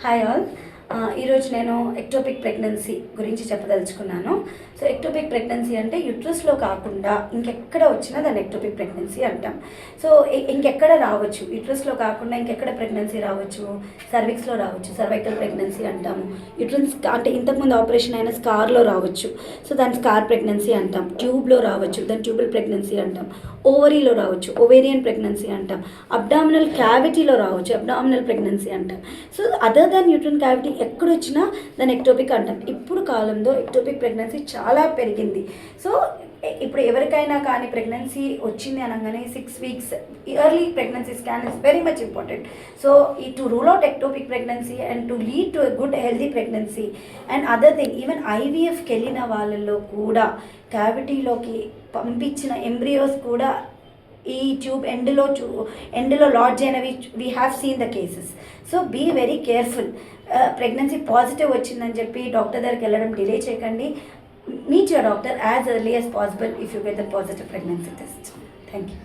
Hi all. ఈరోజు నేను ectopic pregnancy గురించి చెప్పదలుచుకున్నాను. సో ఎక్టోపిక్ ప్రెగ్నెన్సీ అంటే యుట్రస్లో కాకుండా ఇంకెక్కడ వచ్చినా దాన్ని ఎక్టోపిక్ ప్రెగ్నెన్సీ అంటాం. సో ఇంకెక్కడ రావచ్చు, యుట్రస్లో కాకుండా ఇంకెక్కడ ప్రెగ్నెన్సీ రావచ్చు, సర్విక్స్లో రావచ్చు, సర్వైకల్ ప్రెగ్నెన్సీ అంటాము. యుట్రస్ అంటే ఇంతకుముందు ఆపరేషన్ అయిన స్కార్లో రావచ్చు, సో దాన్ని స్కార్ ప్రెగ్నెన్సీ అంటాం. ట్యూబ్లో రావచ్చు, దాన్ని ట్యూబల్ ప్రెగ్నెన్సీ అంటాం. ఓవరీలో రావచ్చు, ఓవేరియన్ ప్రెగ్నెన్సీ అంటాం. అబ్డామినల్ క్యావిటీలో రావచ్చు, అబ్డామినల్ ప్రెగ్నెన్సీ అంటాం. So other than uterine cavity ఎక్కడొచ్చినా దాన్ని ఎక్టోపిక్ అంటాం. ఇప్పుడు కాలంలో ఎక్టోపిక్ ప్రెగ్నెన్సీ చాలా పెరిగింది. సో ఇప్పుడు ఎవరికైనా కానీ ప్రెగ్నెన్సీ వచ్చింది అనగానే 6 weeks early pregnancy scan is very much important. So ఈ to rule out ectopic pregnancy and to lead to a good healthy pregnancy and other thing, even ఐవీఎఫ్కి వెళ్ళిన వాళ్ళల్లో కూడా క్యావిటీలోకి పంపించిన ఎంబ్రియోస్ కూడా ఈ ట్యూబ్ ఎండ్లో లాడ్జ్ అయినవి we have seen the cases. So be very careful. Pregnancy positive వచ్చిందని చెప్పి డాక్టర్ దగ్గరికి వెళ్ళడం డిలే చేయకండి. Meet your doctor as early as possible if you get the positive pregnancy test. Thank you.